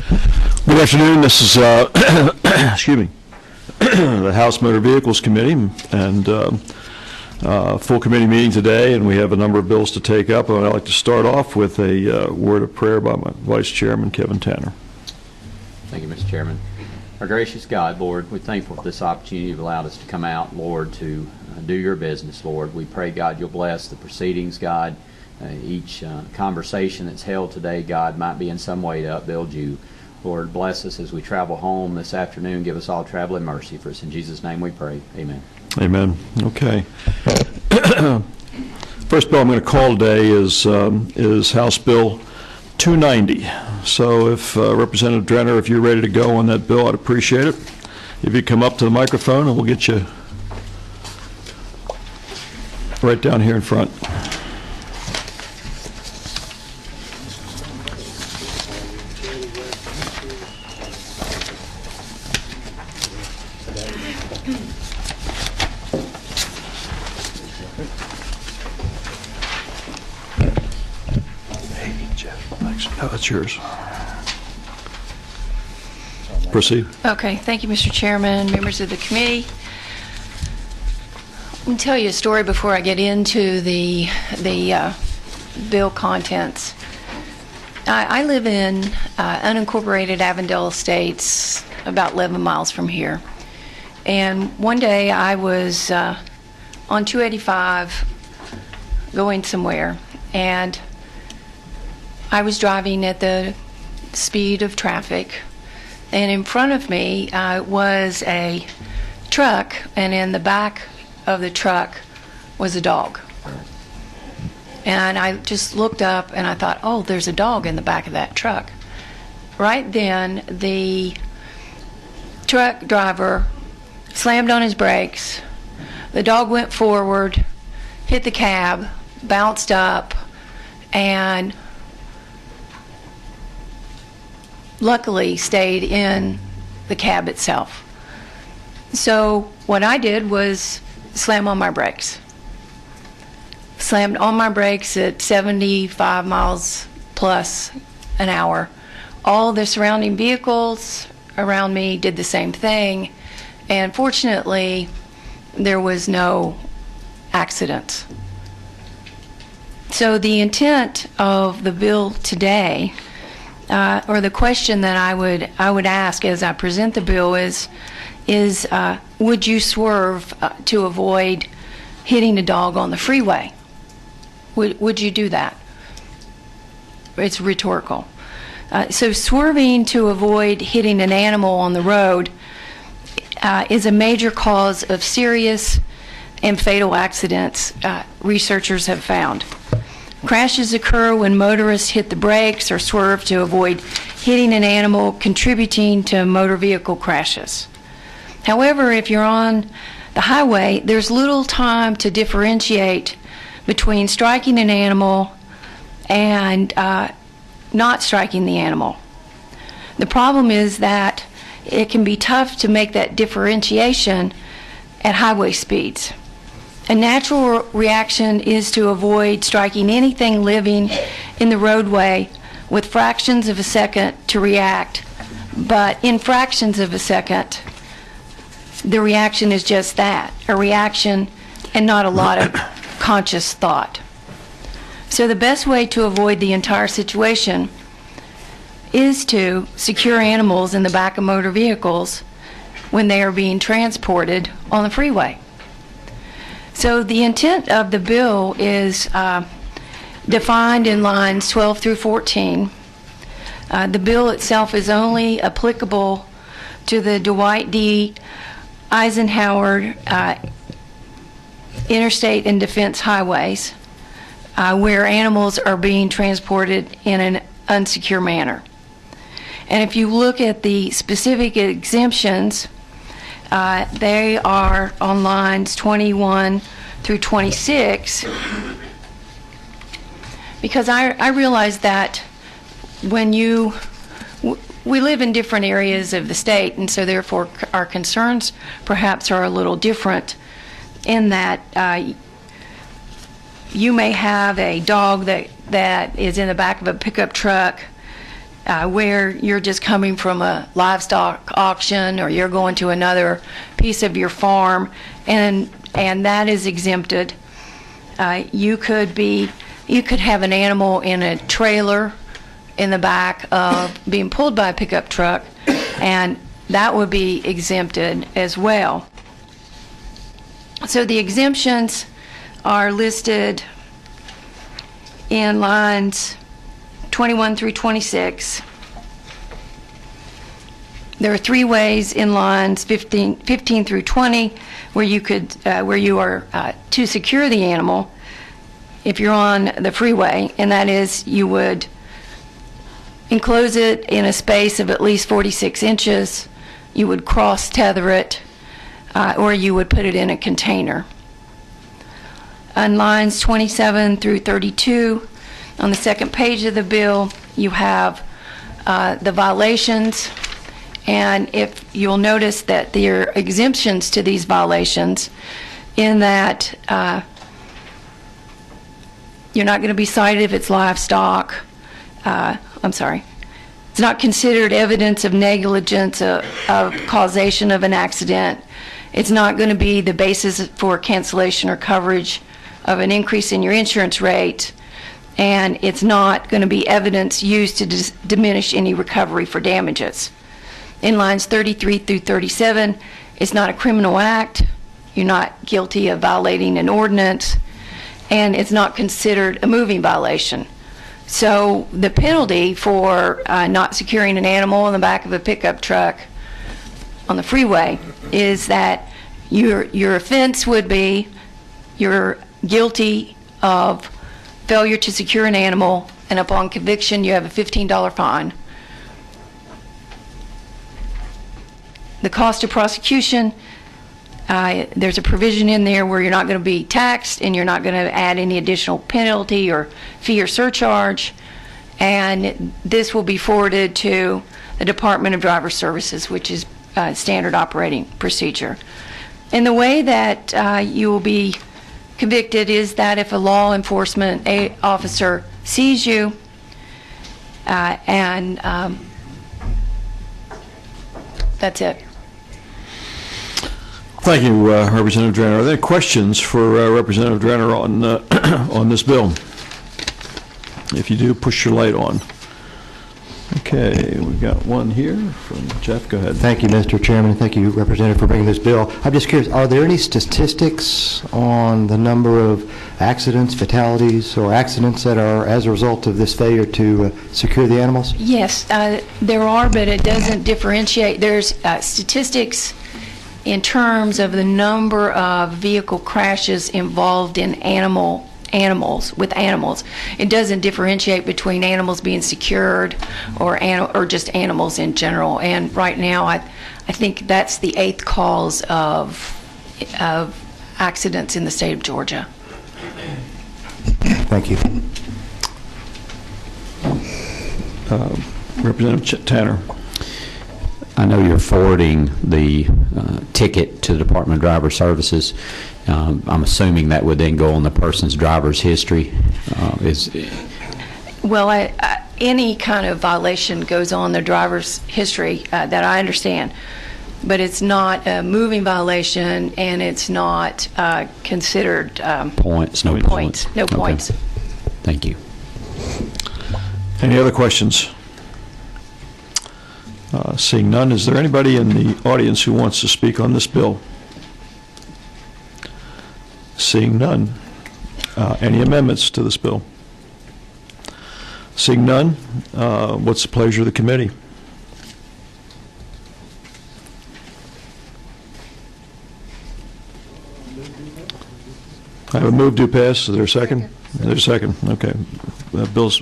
Good afternoon. This is excuse me, the House Motor Vehicles Committee, and full committee meeting today, and we have a number of bills to take up. And I'd like to start off with a word of prayer by my Vice Chairman, Kevin Tanner. Thank you, Mr. Chairman. Our gracious God, Lord, we're thankful for this opportunity you've allowed us to come out, Lord, to do your business, Lord. We pray, God, you'll bless the proceedings, God. Each conversation that's held today, God, might be in some way to upbuild you. Lord, bless us as we travel home this afternoon. Give us all traveling mercy. For us in Jesus' name we pray. Amen. Amen. Okay. First bill I'm going to call today is House Bill 290. So if Representative Drenner, if you're ready to go on that bill, I'd appreciate it. If you come up to the microphone, and we'll get you right down here in front. No, that's yours. Proceed. Okay, thank you, Mr. Chairman, members of the committee. Let me tell you a story before I get into the bill contents. I live in unincorporated Avondale Estates, about 11 miles from here. And one day I was on 285 going somewhere, and I was driving at the speed of traffic, and in front of me was a truck, and in the back of the truck was a dog. And I just looked up and I thought, oh, there's a dog in the back of that truck. Right then, the truck driver slammed on his brakes. The dog went forward, hit the cab, bounced up, and luckily stayed in the cab itself. So what I did was slam on my brakes. Slammed on my brakes at 75 miles plus an hour. All the surrounding vehicles around me did the same thing, and fortunately there was no accident. So the intent of the bill today, or the question that I would ask as I present the bill is would you swerve to avoid hitting a dog on the freeway? Would you do that? It's rhetorical. So swerving to avoid hitting an animal on the road is a major cause of serious and fatal accidents, researchers have found. Crashes occur when motorists hit the brakes or swerve to avoid hitting an animal, contributing to motor vehicle crashes. However, if you're on the highway, there's little time to differentiate between striking an animal and not striking the animal. The problem is that it can be tough to make that differentiation at highway speeds. A natural reaction is to avoid striking anything living in the roadway with fractions of a second to react, but in fractions of a second, the reaction is just that, a reaction and not a lot of conscious thought. So the best way to avoid the entire situation is to secure animals in the back of motor vehicles when they are being transported on the freeway. So the intent of the bill is defined in lines 12 through 14. The bill itself is only applicable to the Dwight D. Eisenhower interstate and defense highways where animals are being transported in an unsecure manner. And if you look at the specific exemptions, they are on lines 21 through 26, because I realize that when we live in different areas of the state, and so therefore our concerns perhaps are a little different in that you may have a dog that is in the back of a pickup truck where you're just coming from a livestock auction or you're going to another piece of your farm, and that is exempted. You could have an animal in a trailer in the back of being pulled by a pickup truck, and that would be exempted as well. So the exemptions are listed in lines 21 through 26. There are 3 ways in lines 15 through 20 where you are to secure the animal if you're on the freeway, and that is you would enclose it in a space of at least 46 inches, you would cross tether it, or you would put it in a container. On lines 27 through 32, on the second page of the bill, you have the violations, and if you'll notice that there are exemptions to these violations in that you're not going to be cited if it's livestock. It's not considered evidence of negligence of causation of an accident. It's not going to be the basis for cancellation or coverage of an increase in your insurance rate, and it's not going to be evidence used to diminish any recovery for damages. In lines 33 through 37, it's not a criminal act, you're not guilty of violating an ordinance, and it's not considered a moving violation. So the penalty for not securing an animal in the back of a pickup truck on the freeway is that your offense would be you're guilty of failure to secure an animal, and upon conviction you have a $15 fine. The cost of prosecution, there's a provision in there where you're not going to be taxed and you're not going to add any additional penalty or fee or surcharge, and this will be forwarded to the Department of Driver Services, which is standard operating procedure. And the way that you will be convicted is that if a law enforcement officer sees you and that's it. Thank you, Representative Drenner. Are there questions for Representative Drenner on this bill? If you do, push your light on. Okay, we've got one here from Jeff. Go ahead. Thank you, Mr. Chairman, and thank you, Representative, for bringing this bill. I'm just curious, are there any statistics on the number of accidents, fatalities, or accidents that are as a result of this failure to secure the animals? Yes, there are, but it doesn't differentiate. There's statistics in terms of the number of vehicle crashes involved in animals. It doesn't differentiate between animals being secured or just animals in general. And right now, I think that's the 8th cause of accidents in the state of Georgia. Thank you. Representative Tanner. I know you're forwarding the ticket to the Department of Driver Services. I'm assuming that would then go on the person's driver's history. Well, any kind of violation goes on the driver's history that I understand, but it's not a moving violation, and it's not considered points. No points. No points. Okay. Thank you. Any other questions? Seeing none, is there anybody in the audience who wants to speak on this bill? Seeing none. Any amendments to this bill? Seeing none, what's the pleasure of the committee? I have a move to pass. Is there a second? Is there a second? Okay. Bill's,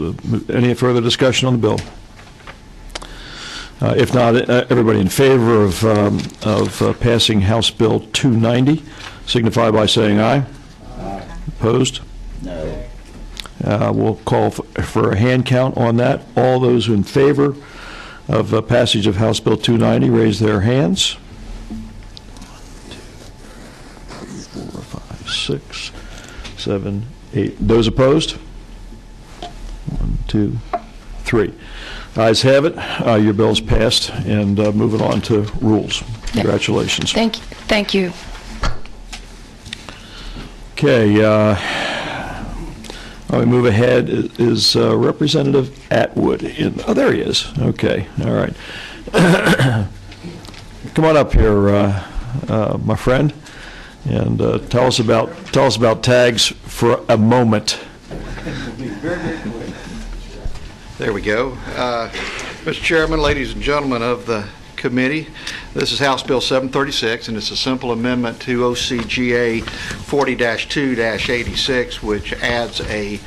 any further discussion on the bill? If not, everybody in favor of passing House Bill 290, signify by saying aye. Aye. Opposed? No. We'll call for a hand count on that. All those in favor of passage of House Bill 290, raise their hands. 1, 2, 3, 4, 5, 6, 7, 8. Those opposed? 1, 2, 3. Ayes have it. Your bill is passed, and moving on to rules. Congratulations. Thank you. Thank you. Okay. We move ahead. Is Representative Atwood in? Oh, there he is. Okay. All right. Come on up here, my friend, and tell us about tags for a moment. There we go. Mr. Chairman, ladies and gentlemen of the committee, this is House Bill 736, and it's a simple amendment to OCGA 40-2-86, which adds a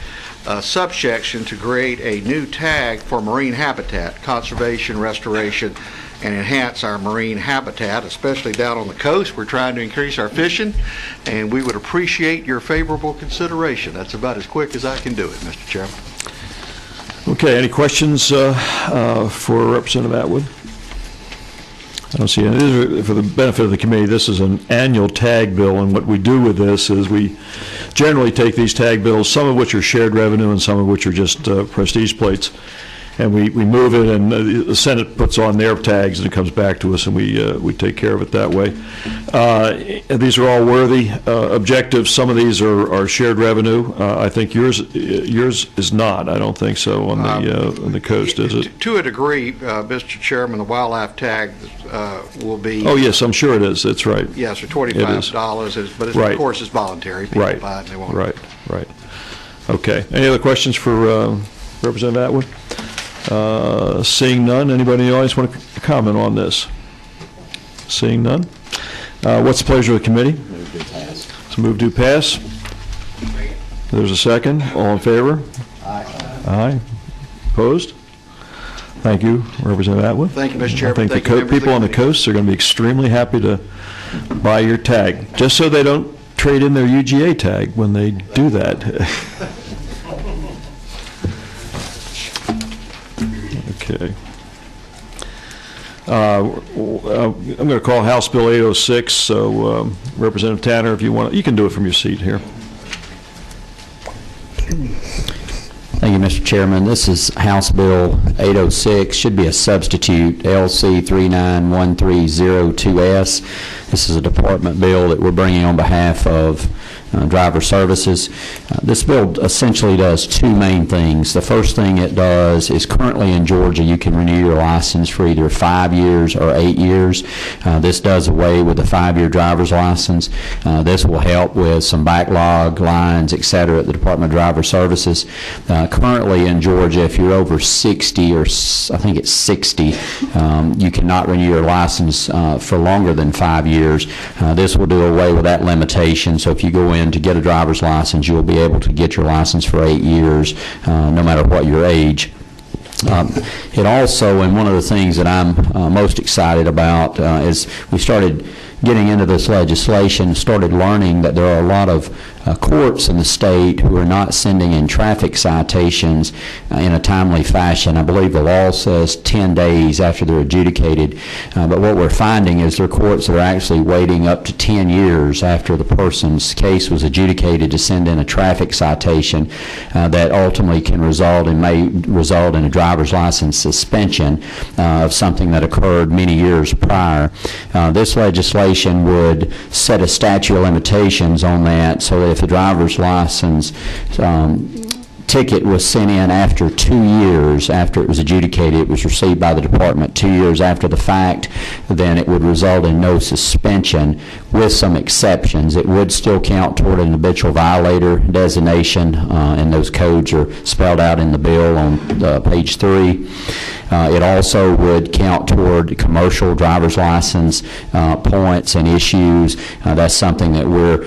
subsection to create a new tag for marine habitat, conservation, restoration, and enhance our marine habitat, especially down on the coast. We're trying to increase our fishing, and we would appreciate your favorable consideration. That's about as quick as I can do it, Mr. Chairman. Okay, any questions for Representative Atwood? I don't see any. For the benefit of the committee, this is an annual tag bill, and what we do with this is we generally take these tag bills, some of which are shared revenue and some of which are just prestige plates, and we move it, and the Senate puts on their tags, and it comes back to us, and we take care of it that way. These are all worthy objectives. Some of these are shared revenue. I think yours is not. I don't think so on the coast, is it? To a degree, Mr. Chairman, the wildlife tag will be. Oh yes, I'm sure it is. That's right. Yes, for $25, but right. Of course it's voluntary. People Right. buy it and they won't. Right. Okay. Any other questions for Representative Atwood? Seeing none, anybody in the audience want to comment on this? Seeing none. What's the pleasure of the committee? Move to pass. So move to pass. There's a second. All in favor? Aye. Aye. Opposed? Thank you, Representative Atwood. Thank you, Mr. Chairman. I think Thank the you, members of people the on the committee. coast are going to be extremely happy to buy your tag, just so they don't trade in their UGA tag when they do that. Okay. I'm going to call House Bill 806, so Representative Tanner, if you want, you can do it from your seat here. Thank you, Mr. Chairman. This is House Bill 806, should be a substitute, LC 391302S. This is a department bill that we're bringing on behalf of driver services. This bill essentially does two main things. The first thing it does is currently in Georgia you can renew your license for either 5 years or 8 years. This does away with the 5-year driver's license. This will help with some backlog lines, et cetera, at the Department of Driver Services. Currently in Georgia, if you're over 60, or I think it's 60, you cannot renew your license for longer than 5 years. This will do away with that limitation, so if you go in to get a driver's license, you'll be able to get your license for 8 years, no matter what your age. It also, and one of the things that I'm most excited about is we started getting into this legislation, started learning that there are a lot of courts in the state who are not sending in traffic citations in a timely fashion. I believe the law says 10 days after they're adjudicated, but what we're finding is there are courts that are actually waiting up to 10 years after the person's case was adjudicated to send in a traffic citation that ultimately can result in, may result in a driver's license suspension of something that occurred many years prior. This legislation would set a statute of limitations on that, so that if a driver's license ticket was sent in after 2 years after it was adjudicated, it was received by the department 2 years after the fact, then it would result in no suspension, with some exceptions. It would still count toward an habitual violator designation, and those codes are spelled out in the bill on page 3. It also would count toward commercial driver's license points and issues. That's something that we're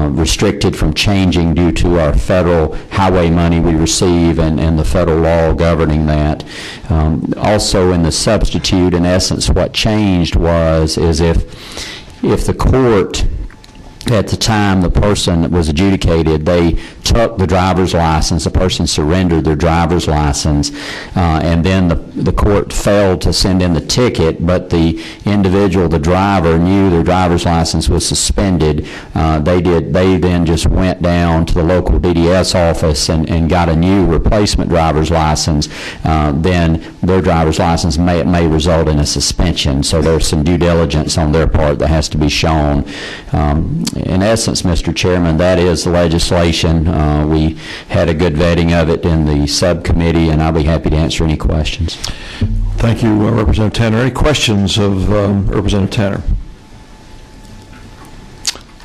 restricted from changing due to our federal highway money we receive and the federal law governing that. Also in the substitute, in essence, what changed is if the court at the time the person was adjudicated, they took the driver's license, the person surrendered their driver's license, and then the court failed to send in the ticket, but the individual, the driver, knew their driver's license was suspended. They then just went down to the local DDS office and got a new replacement driver's license. Then their driver's license may result in a suspension. So there's some due diligence on their part that has to be shown. In essence, Mr. Chairman, that is the legislation. We had a good vetting of it in the subcommittee, and I'll be happy to answer any questions. Thank you, Representative Tanner. Any questions of Representative Tanner?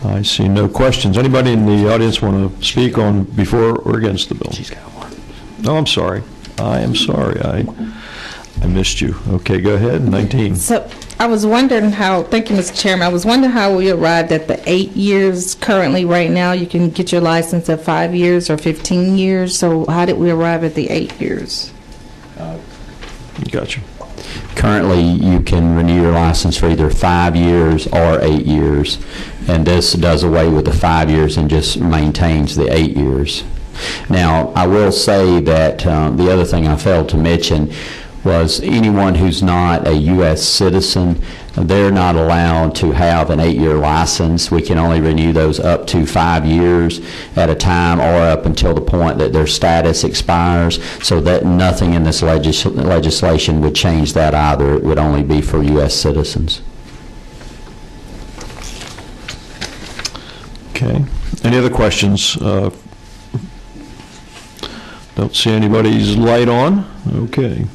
I see no questions. Anybody in the audience want to speak on before or against the bill? She's got one. No, I'm sorry. I am sorry. I missed you. Okay, go ahead. 19. So I was wondering how, thank you, Mr. Chairman, I was wondering how we arrived at the 8 years. Currently, right now, you can get your license at 5 years or 15 years. So how did we arrive at the 8 years? Gotcha. Currently, you can renew your license for either 5 years or 8 years, and this does away with the 5 years and just maintains the 8 years. Now, I will say that the other thing I failed to mention was anyone who's not a U.S. citizen, they're not allowed to have an 8-year license. We can only renew those up to 5 years at a time or up until the point that their status expires, so that nothing in this legislation would change that either. It would only be for U.S. citizens. Okay. Any other questions? Don't see anybody's light on. Okay.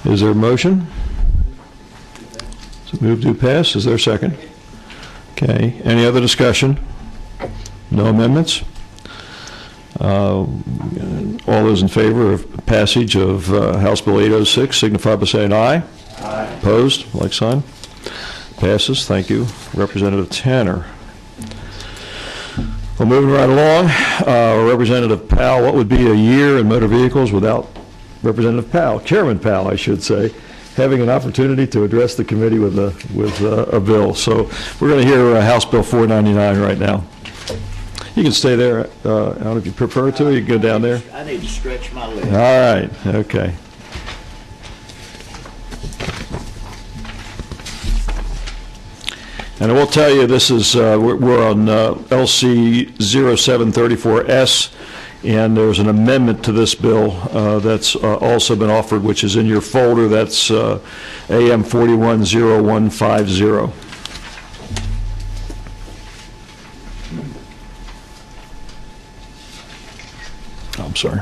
Is there a motion? So move to pass. Is there a second? Okay. Any other discussion? No amendments? All those in favor of passage of House Bill 806 signify by saying aye. Aye. Opposed? Like sign. Passes. Thank you. Representative Tanner. Well, moving right along, Representative Powell, what would be a year in motor vehicles without Representative Powell, Chairman Powell, I should say, having an opportunity to address the committee with a bill. So we're going to hear House Bill 499 right now. You can stay there, I don't know if you prefer to, you can go down there. I need to stretch my legs. All right, okay. And I will tell you, this is, we're on LC 0734S, and there's an amendment to this bill that's also been offered, which is in your folder. That's AM 410150. I'm sorry.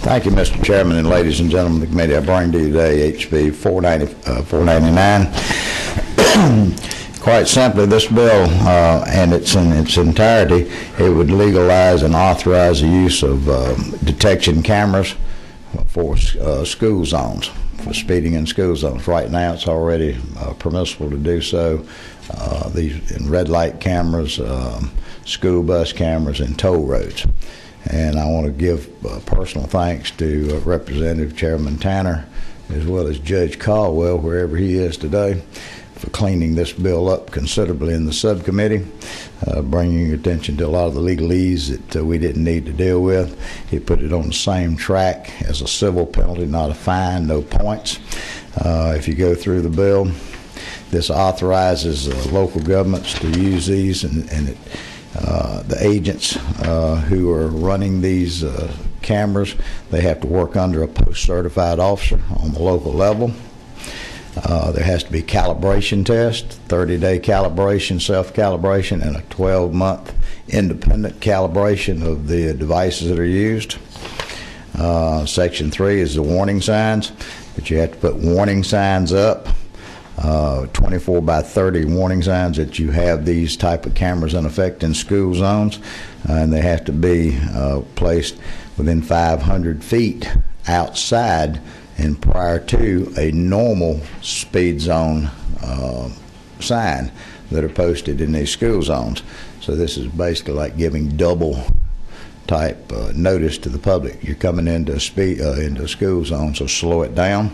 Thank you, Mr. Chairman, and ladies and gentlemen of the committee. I bring to you today HB 499. Quite simply, this bill, and it's in its entirety, it would legalize and authorize the use of detection cameras for school zones, for speeding in school zones. Right now, it's already permissible to do so. These in red light cameras, school bus cameras, and toll roads. And I want to give personal thanks to Representative Chairman Tanner, as well as Judge Caldwell, wherever he is today, for cleaning this bill up considerably in the subcommittee, bringing attention to a lot of the legalese that we didn't need to deal with. He put it on the same track as a civil penalty, not a fine, no points. If you go through the bill, this authorizes local governments to use these, and the agents who are running these cameras, they have to work under a post-certified officer on the local level. There has to be calibration test, 30-day calibration, self-calibration, and a 12-month independent calibration of the devices that are used. Section 3 is the warning signs, but you have to put warning signs up, 24 by 30 warning signs that you have these type of cameras in effect in school zones, and they have to be placed within 500 feet outside and prior to a normal speed zone sign that are posted in these school zones. So this is basically like giving double type notice to the public. You're coming into a school zone, so slow it down.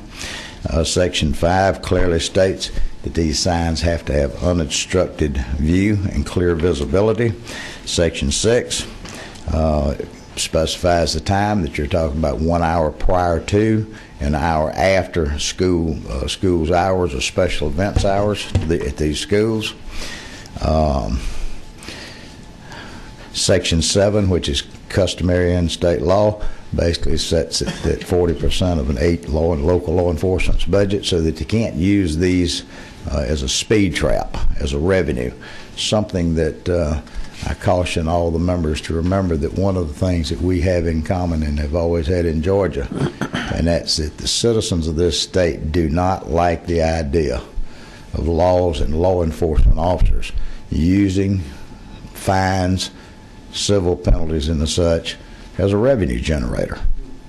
Section 5 clearly states that these signs have to have unobstructed view and clear visibility. Section 6 specifies the time that you're talking about 1 hour prior to and an hour after school's hours or special events hours at these schools. Section 7, which is customary in state law, basically sets it at 40% of an local law enforcement's budget, so that you can't use these as a speed trap, as a revenue. Something that I caution all the members to remember, that one of the things that we have in common and have always had in Georgia, and that's that the citizens of this state do not like the idea of laws and law enforcement officers using fines, civil penalties and the such as a revenue generator.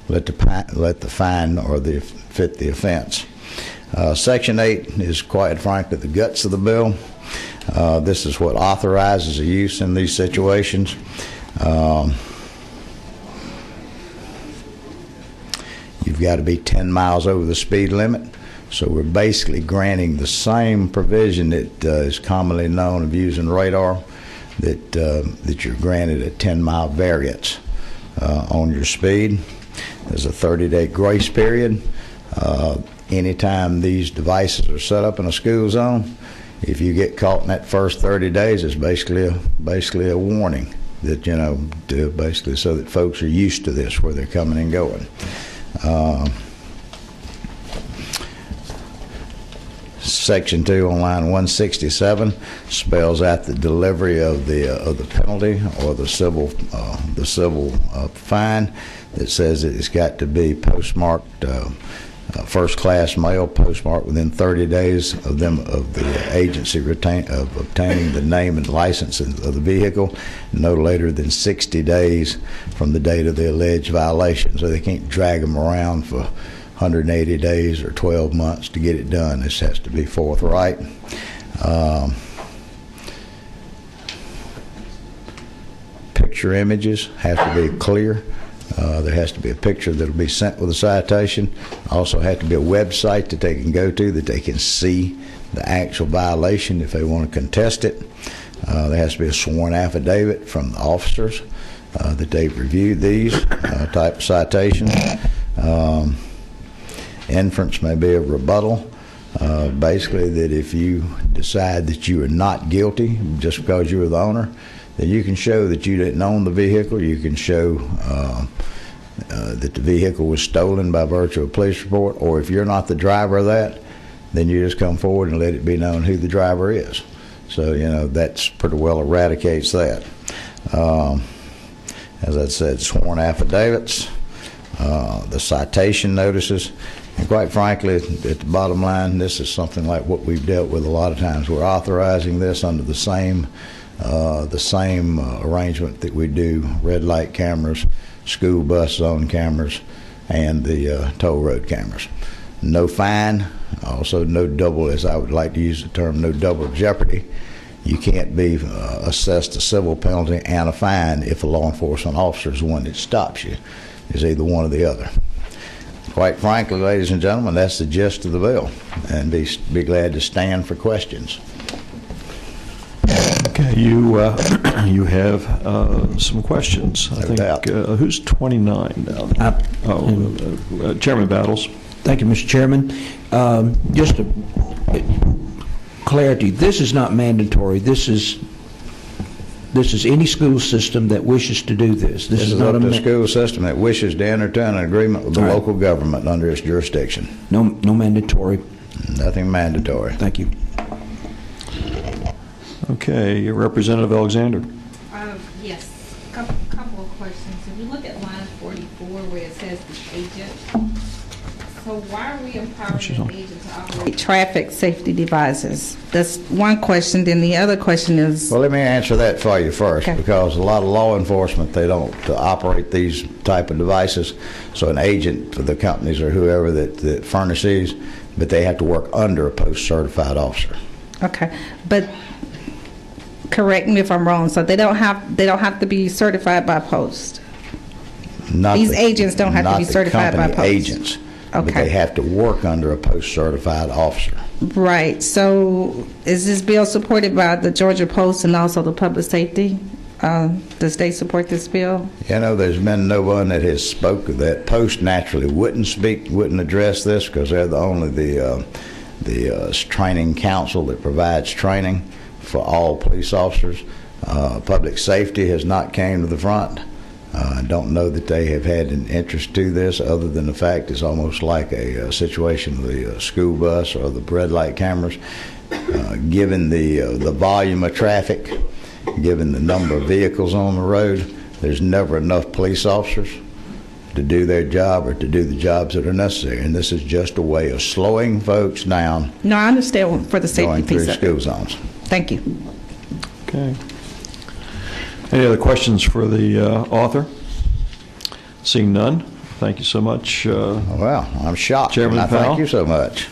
Let the fine or fit the offense. Section 8 is quite frankly the guts of the bill. This is what authorizes the use in these situations. You've got to be 10 miles over the speed limit. So we're basically granting the same provision that is commonly known of using radar, that you're granted a 10-mile variance on your speed. There's a 30-day grace period. Anytime these devices are set up in a school zone, if you get caught in that first 30 days, it's basically a warning that, basically so that folks are used to this, where they're coming and going. Section 2 on line 167 spells out the delivery of the penalty or the civil fine. That says that it's got to be postmarked first-class mail, postmarked within 30 days of the agency of obtaining the name and license of the vehicle, no later than 60 days from the date of the alleged violation. So they can't drag them around for 180 days or 12 months to get it done. This has to be forthright. Picture images have to be clear. There has to be a picture that will be sent with a citation. Also has to be a website that they can go to, that they can see the actual violation if they want to contest it. There has to be a sworn affidavit from the officers that they've reviewed these type of citations. Inference may be a rebuttal. Basically, that if you decide that you are not guilty just because you were the owner, then you can show that you didn't own the vehicle. You can show that the vehicle was stolen by virtue of a police report, or if you're not the driver of that, then you just come forward and let it be known who the driver is. So, that's pretty well eradicates that. As I said, sworn affidavits, the citation notices, and quite frankly, at the bottom line, this is something like what we've dealt with a lot of times. We're authorizing this under the same arrangement that we do red light cameras, school bus zone cameras, and the toll road cameras. No fine, also no double, as I would like to use the term, no double jeopardy. You can't be assessed a civil penalty and a fine if a law enforcement officer is the one that stops you. It's either one or the other. Quite frankly, ladies and gentlemen, that's the gist of the bill, and be glad to stand for questions. Okay, you have some questions. I think who's 29 now? Chairman Battles. Thank you, Mr. Chairman. Just a clarity, this is not mandatory. This is any school system that wishes to do this. This is not a school system that wishes to enter into an agreement with the local government under its jurisdiction. No mandatory. Nothing mandatory. Thank you. Okay, Representative Alexander. Yes, couple of questions. If you look at line 44 where it says the agent, so why are we empowering an agent to operate traffic safety devices? That's one question. Then the other question is... Well, let me answer that for you first, okay. Because a lot of law enforcement, they don't operate these type of devices. So an agent for the companies or whoever that furnish these, but they have to work under a post-certified officer. Okay, but correct me if I'm wrong. So they don't have to be certified by post. These agents don't have to be certified by post. Agents. Okay. But they have to work under a post-certified officer. Right. So is this bill supported by the Georgia Post and also the public safety? Does they support this bill? You know, there's been no one that has spoke of that. Post naturally wouldn't address this because they're the training council that provides training for all police officers. Public safety has not came to the front. I don't know that they have had an interest to this other than the fact it's almost like a situation of the school bus or the red light cameras. Given the volume of traffic, given the number of vehicles on the road, there's never enough police officers to do their job or to do the jobs that are necessary. And this is just a way of slowing folks down. No, I understand for the safety going piece through of school it. zones. Thank you. Okay. Any other questions for the author? Seeing none, thank you so much. Well, I'm shocked. Chairman and I Powell? thank you so much.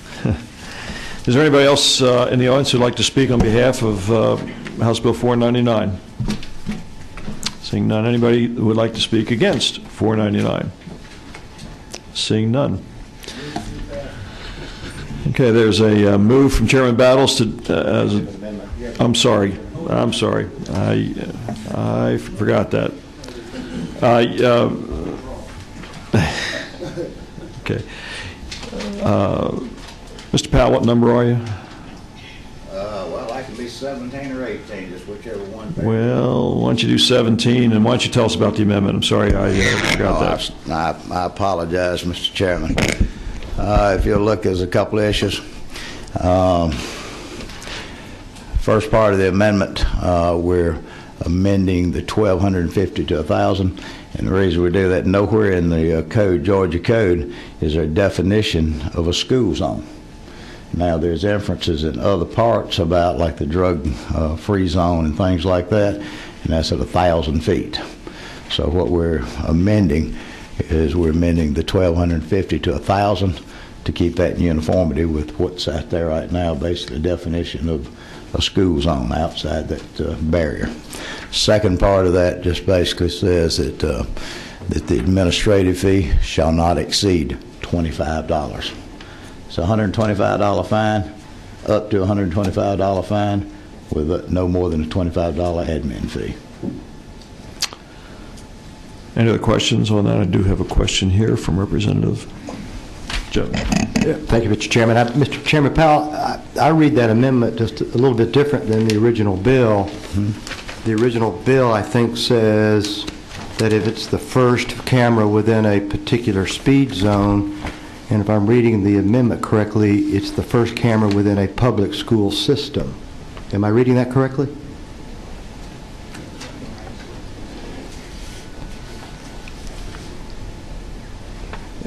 Is there anybody else in the audience who'd like to speak on behalf of House Bill 499? Seeing none, anybody who would like to speak against 499? Seeing none. Okay, there's a move from Chairman Battles to, I'm sorry, I forgot that. Okay. Mr. Powell, what number are you? Well, I can be 17 or 18, just whichever one. Well, why don't you do 17, and why don't you tell us about the amendment? I'm sorry, I forgot that. I apologize, Mr. Chairman. If you'll look, there's a couple of issues. First part of the amendment, we're amending the 1,250 to 1,000. And the reason we do that, nowhere in the code, Georgia code, is there a definition of a school zone. Now, there's inferences in other parts about like the drug-free zone and things like that, and that's at 1,000 feet. So what we're amending is we're amending the 1,250 to 1,000 to keep that in uniformity with what's out there right now, basically the definition of a school zone outside that barrier. Second part of that just basically says that that the administrative fee shall not exceed $25. It's a $125 fine, up to a $125 fine, with no more than a $25 admin fee. Any other questions on that? I do have a question here from Representative Joe. Thank you, Mr. Chairman. Mr. Chairman Powell, I read that amendment just a little bit different than the original bill. Mm-hmm. The original bill, I think, says that if it's the first camera within a particular speed zone, and if I'm reading the amendment correctly, it's the first camera within a public school system. Am I reading that correctly?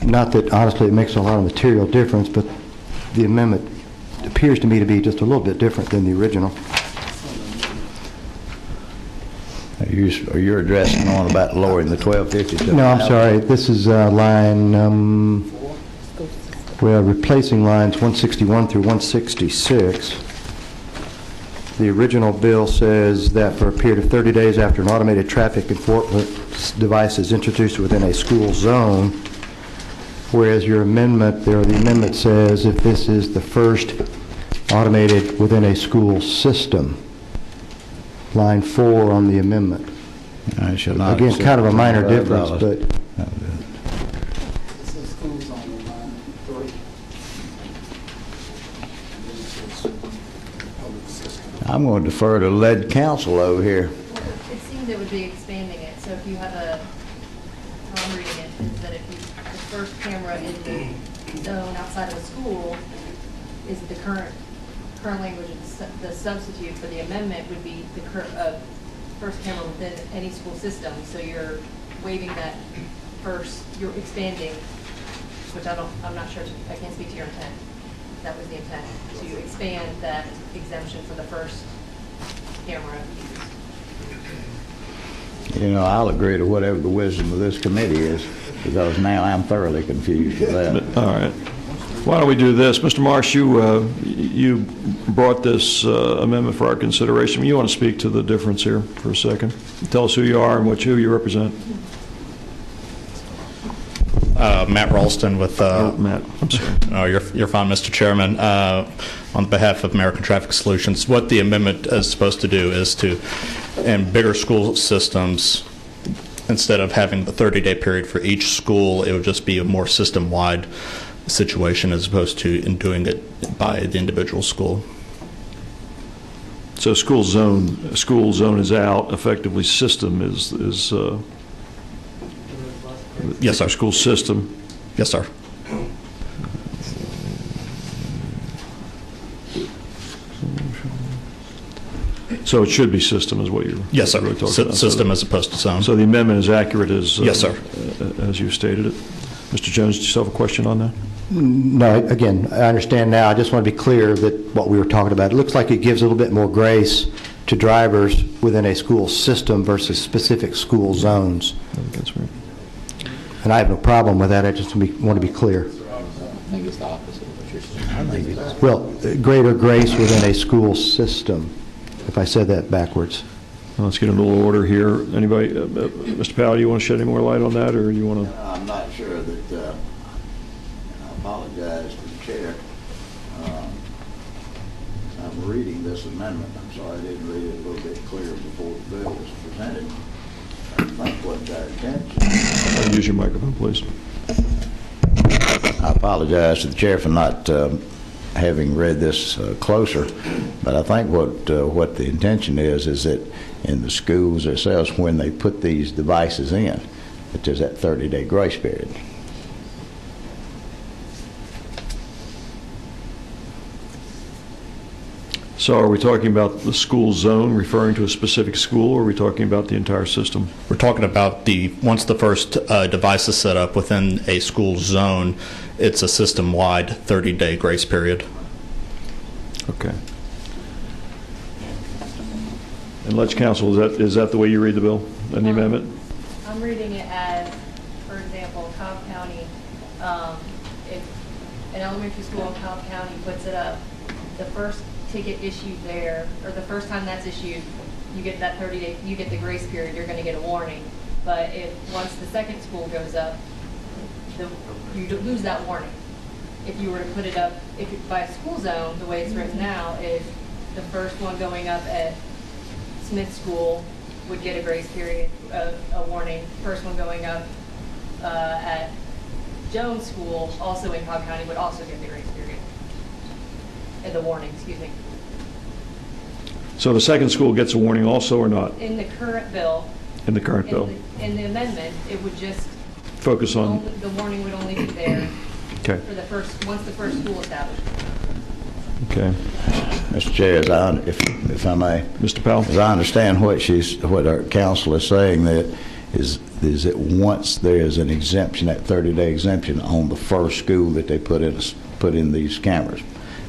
Not that, honestly, it makes a lot of material difference, but the amendment appears to me to be just a little bit different than the original. Are you addressing on about lowering the 1,250 to No, I'm sorry. This is line, replacing lines 161 through 166. The original bill says that for a period of 30 days after an automated traffic enforcement device is introduced within a school zone, whereas your amendment, the amendment says if this is the first automated within a school system. Line 4 on the amendment. I shall not Again, kind of a minor difference, $25. but I'm going to defer to lead counsel over here. It seems it would be expanding it, so if you have how I'm reading it, is that if the first camera in the zone outside of a school is the current language, the substitute for the amendment would be the first camera within any school system, so you're waiving that first, you're expanding, which I'm not sure, I can't speak to your intent. That was the intent, to expand that exemption for the first camera used. You know, I'll agree to whatever the wisdom of this committee is, because now I'm thoroughly confused with that. All right. Why don't we do this? Mr. Marsh, you brought this amendment for our consideration. You want to speak to the difference here for a second? Tell us who you are and who you represent. Matt Ralston with... Matt, I'm sorry. Oh, you're fine, Mr. Chairman. On behalf of American Traffic Solutions, what the amendment is supposed to do is to, in bigger school systems, instead of having the 30-day period for each school, it would just be a more system-wide situation as opposed to in doing it by the individual school. So school zone is out, effectively system is Yes, sir. School system. Yes, sir. So it should be system is what you're Yes, sir. really talking about. System as opposed to zone. So the amendment is accurate as Yes, sir. As you stated it. Mr. Jones, do you still have a question on that? No, again, I understand now. I just want to be clear that what we were talking about, it looks like it gives a little bit more grace to drivers within a school system versus specific school zones. I think that's right. And I have no problem with that. I just want to be clear. I think it's the opposite of what you're saying. Well, greater grace within a school system, if I said that backwards. Well, let's get a little order here. Anybody, Mr. Powell, do you want to shed any more light on that, or you want to? I'm not sure that, I apologize to the chair. I'm reading this amendment. I'm sorry I didn't read it a little bit clearer before the bill was presented. I think what our intention. Use your microphone, please. I apologize to the chair for not having read this closer, but I think what the intention is that in the schools themselves, when they put these devices in, that there's that 30-day grace period. So are we talking about the school zone referring to a specific school, or are we talking about the entire system? We're talking about once the first device is set up within a school zone, it's a system-wide 30-day grace period. Okay. And Ledge Council, is that the way you read the bill and the amendment? I'm reading it as, for example, Cobb County, if an elementary school in Cobb County puts it up, the first ticket issued there, or the first time that's issued, you get that 30-day, you get the grace period, you're going to get a warning. But if once the second school goes up, you lose that warning. If you were to put it up, by school zone, the way it's written now is the first one going up at Smith School would get a grace period, a warning. First one going up at Jones School, also in Cobb County, would also get the grace period. The warning, excuse me. So the second school gets a warning also, or not? In the current bill. In the current bill. In the amendment, it would just focus on. The warning would only be there. Okay. For the first, once the first school established. Okay. Mr. Chair, if I may, Mr. Powell, as I understand what our council is saying, that is that once there is an exemption, that 30-day exemption on the first school that they put in these cameras.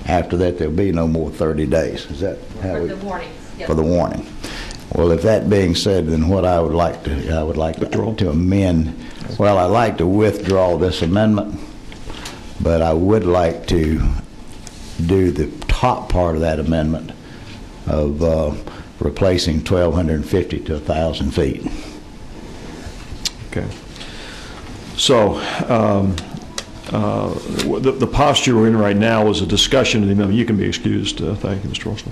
After that, there'll be no more 30 days. Is that how For the warnings, yes. For the warning. Well, if that being said, then what I would like to amend. Well, I'd like to withdraw this amendment, but I would like to do the top part of that amendment of replacing 1,250 to 1,000 feet. Okay. So the posture we're in right now is a discussion of the amendment. You can be excused. Thank you, Mr. Ralston.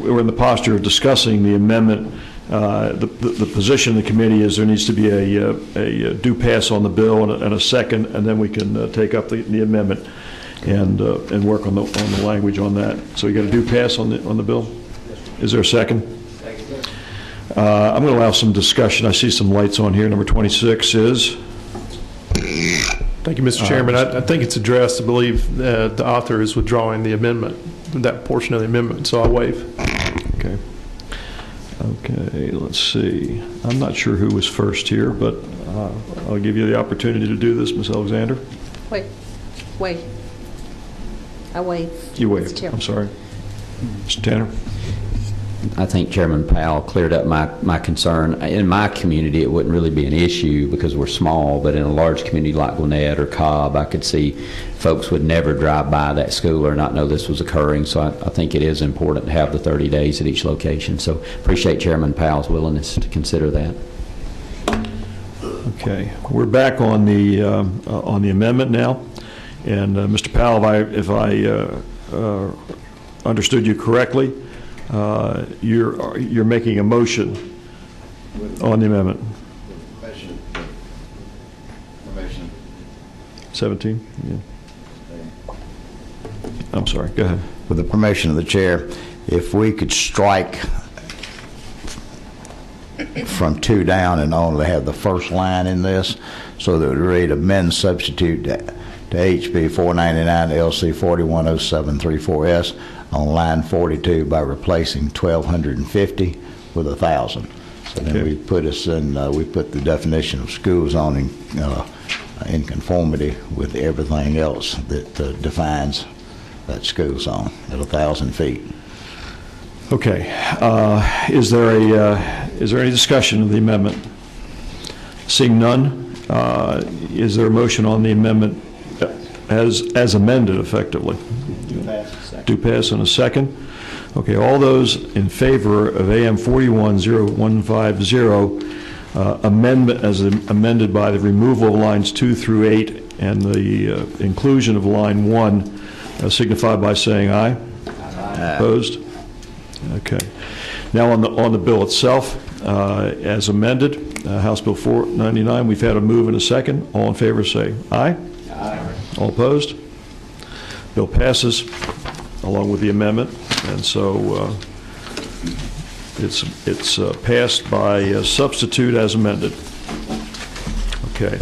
We're in the posture of discussing the amendment. The position of the committee is there needs to be a due pass on the bill and a second, and then we can take up the amendment and work on the language on that. So you got a due pass on the bill? Is there a second? I'm going to allow some discussion. I see some lights on here. Number 26 is? Thank you, Mr. Chairman. I think it's addressed. I believe the author is withdrawing the amendment, that portion of the amendment, so I'll waive. Okay. Okay, let's see. I'm not sure who was first here, but I'll give you the opportunity to do this, Ms. Alexander. Wait. I waive. You waived. I'm sorry. Mr. Tanner? I think Chairman Powell cleared up my concern. In my community, it wouldn't really be an issue because we're small, but in a large community like Gwinnett or Cobb, I could see folks would never drive by that school or not know this was occurring. So I think it is important to have the 30 days at each location. So appreciate Chairman Powell's willingness to consider that. Okay, we're back on the amendment now, and Mr. Powell, if I understood you correctly, you're making a motion on the amendment. 17? Yeah. I'm sorry, go ahead. With the permission of the chair, if we could strike from 2 down and only have the first line in this, so that it would read amend substitute to HB 499 LC 410734S on line 42 by replacing 1,250 with 1,000. So then we put the definition of school zoning in conformity with everything else that defines that school zone at 1,000 feet. Okay. Is there any discussion of the amendment? Seeing none, is there a motion on the amendment as amended, effectively? Do pass in a second. Okay. All those in favor of AM 410150 amendment as amended by the removal of lines 2 through 8 and the inclusion of line 1 signify by saying aye. Aye. Opposed? Okay. Now on the bill itself, as amended, House Bill 499, we've had a move and a second. All in favor say aye. Aye. All opposed? Bill passes along with the amendment, and so it's passed by substitute as amended. Okay.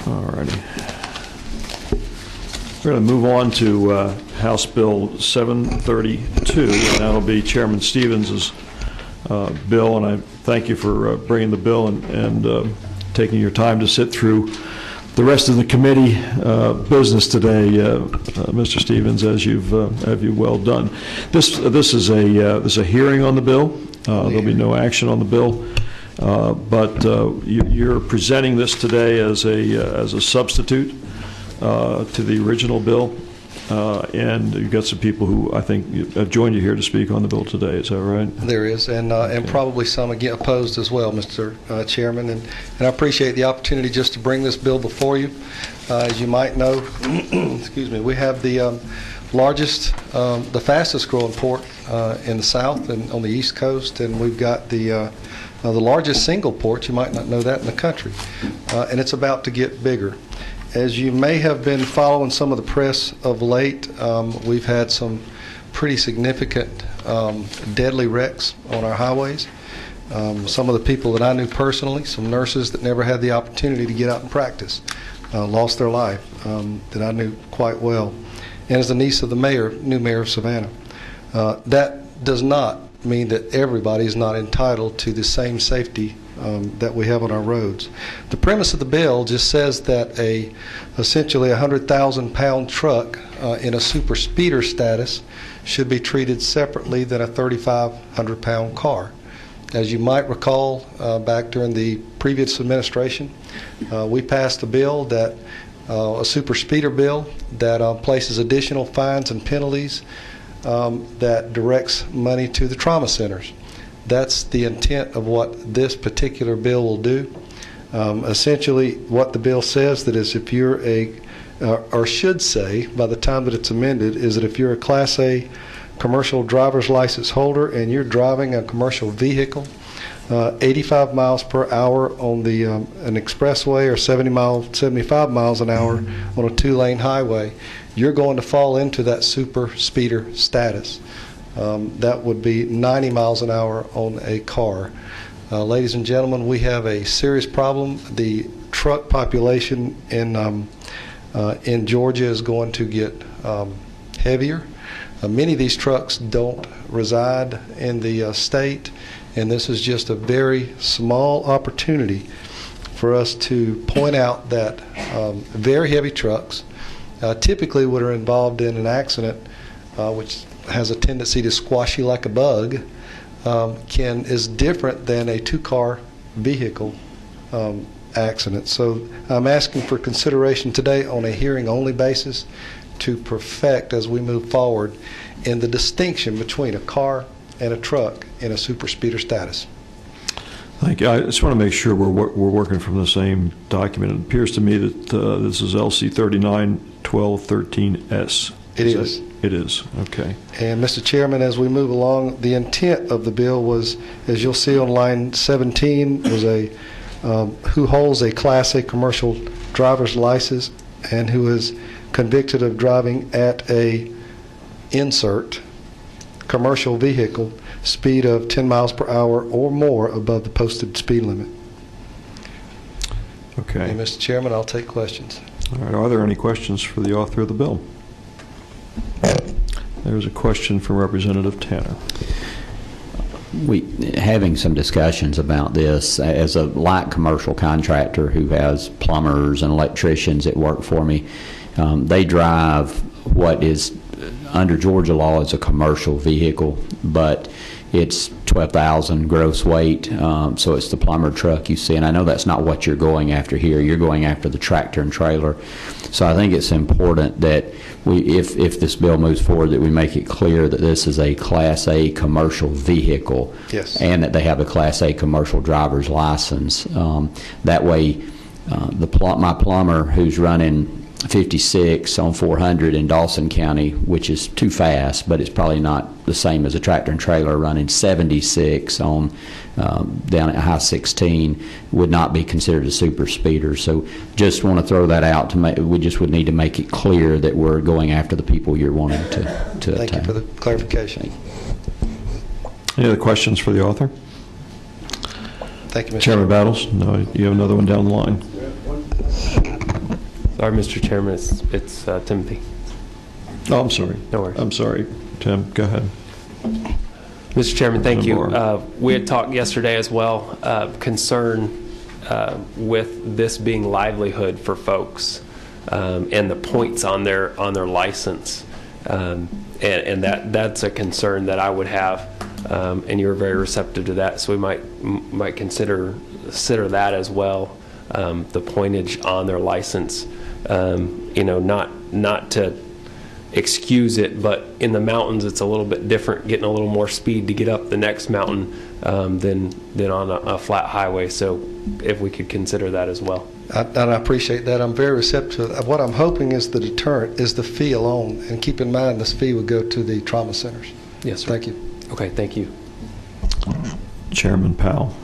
All righty. We're going to move on to House Bill 732, and that'll be Chairman Stevens' bill, and I thank you for bringing the bill and taking your time to sit through the rest of the committee business today, Mr. Stevens, as you've well done. This is a hearing on the bill. There'll be no action on the bill, but you're presenting this today as a substitute to the original bill, and you've got some people who I think have joined you here to speak on the bill today. Is that right? There is, and probably some again opposed as well, Mr. Chairman. And I appreciate the opportunity just to bring this bill before you. As you might know, excuse me, we have the largest, the fastest growing port in the South and on the East Coast, and we've got the largest single port. You might not know that in the country, and it's about to get bigger. As you may have been following some of the press of late, we've had some pretty significant deadly wrecks on our highways. Some of the people that I knew personally, some nurses that never had the opportunity to get out and practice, lost their life that I knew quite well. And as the niece of the new mayor of Savannah. That does not mean that everybody is not entitled to the same safety that we have on our roads. The premise of the bill just says that essentially a 100,000-pound truck in a super speeder status should be treated separately than a 3,500-pound car. As you might recall, back during the previous administration, we passed a bill that a super speeder bill that places additional fines and penalties that directs money to the trauma centers. That's the intent of what this particular bill will do. Essentially, what the bill says that is if you're or should say by the time that it's amended, is that if you're a Class A commercial driver's license holder and you're driving a commercial vehicle 85 miles per hour on an expressway or 75 miles an hour on a 2-lane highway, you're going to fall into that super speeder status. That would be 90 miles an hour on a car. Ladies and gentlemen, we have a serious problem. The truck population in Georgia is going to get heavier. Many of these trucks don't reside in the state, and this is just a very small opportunity for us to point out that very heavy trucks, typically when are involved in an accident, which has a tendency to squash you like a bug, is different than a 2-car vehicle accident. So I'm asking for consideration today on a hearing-only basis to perfect as we move forward in the distinction between a car and a truck in a super speeder status. Thank you. I just want to make sure we're working from the same document. It appears to me that this is LC 391213S. It is. It is, okay. And Mr. Chairman, as we move along, the intent of the bill was, as you'll see on line 17, was who holds a Class A commercial driver's license and who is convicted of driving at a insert commercial vehicle speed of 10 miles per hour or more above the posted speed limit. Okay. And Mr. Chairman, I'll take questions. All right. Are there any questions for the author of the bill? There's a question from Representative Tanner. Having some discussions about this, as a light commercial contractor who has plumbers and electricians that work for me, they drive what is under Georgia law is a commercial vehicle, but it's 12,000 gross weight, so it's the plumber truck you see. And I know that's not what you're going after here. You're going after the tractor and trailer. So I think it's important that if this bill moves forward, that we make it clear that this is a Class A commercial vehicle. Yes. And that they have a Class A commercial driver's license. That way, my plumber who's running 56 on 400 in Dawson County, which is too fast, but it's probably not the same as a tractor and trailer running 76 on down at I-16, would not be considered a super speeder. So just want to throw that out. We just would need to make it clear that we're going after the people you're wanting to Thank you for the clarification. Any other questions for the author? Thank you, Mr. Chairman Battles? No, you have another one down the line. Sorry, Mr. Chairman, it's Timothy. Oh, I'm sorry. No worries. I'm sorry, Tim. Go ahead. Mr. Chairman, thank you. We had talked yesterday as well, concern with this being livelihood for folks and the points on their license, and that's a concern that I would have, and you were very receptive to that. So we might consider that as well, the pointage on their license. Not to excuse it, but in the mountains it's a little bit different, getting a little more speed to get up the next mountain than on a flat highway. So if we could consider that as well. And I appreciate that. I'm very receptive. What I'm hoping is the deterrent is the fee alone, and keep in mind this fee would go to the trauma centers. Yes, sir. Thank you. Okay, thank you. Chairman Powell.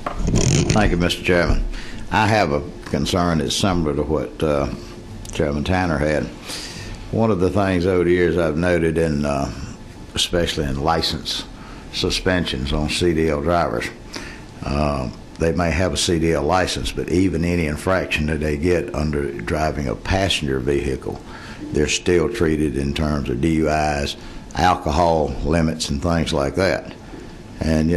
Thank you, Mr. Chairman. I have a concern that's similar to what Chairman Tanner had. One of the things over the years I've noted especially in license suspensions on CDL drivers, they may have a CDL license, but even any infraction that they get under driving a passenger vehicle, they're still treated in terms of DUIs, alcohol limits, and things like that. And,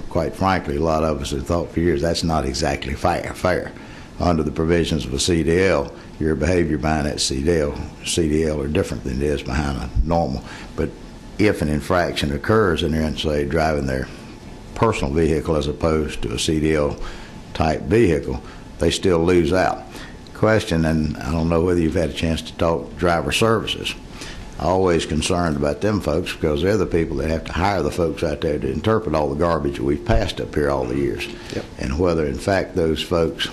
quite frankly, a lot of us have thought for years that's not exactly fair. Under the provisions of a CDL, your behavior behind that CDL are different than it is behind a normal. But if an infraction occurs and they're in, say, driving their personal vehicle as opposed to a CDL type vehicle, they still lose out. Question, and I don't know whether you've had a chance to talk driver services. Always concerned about them folks because they're the people that have to hire the folks out there to interpret all the garbage that we've passed up here all the years. Yep. And whether in fact those folks,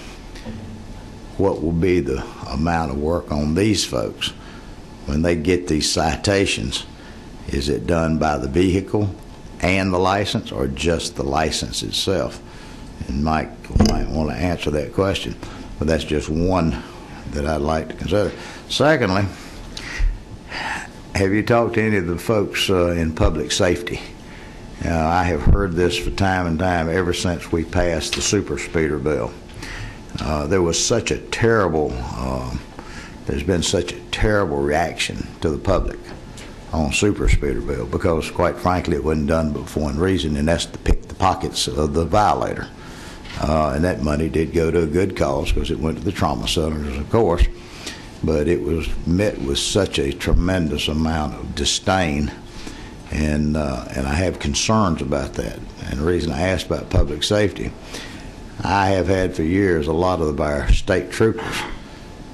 what will be the amount of work on these folks when they get these citations? Is it done by the vehicle and the license or just the license itself? And Mike might want to answer that question, but that's just one that I'd like to consider. Secondly, have you talked to any of the folks in public safety? I have heard this for time and time ever since we passed the super speeder bill. There was such a terrible, there's been such a terrible reaction to the public on super speeder bill because, quite frankly, it wasn't done but for one reason, and that's to pick the pockets of the violator. And that money did go to a good cause because it went to the trauma centers, of course. But it was met with such a tremendous amount of disdain, and I have concerns about that. And the reason I asked about public safety, I have had for years a lot of our state troopers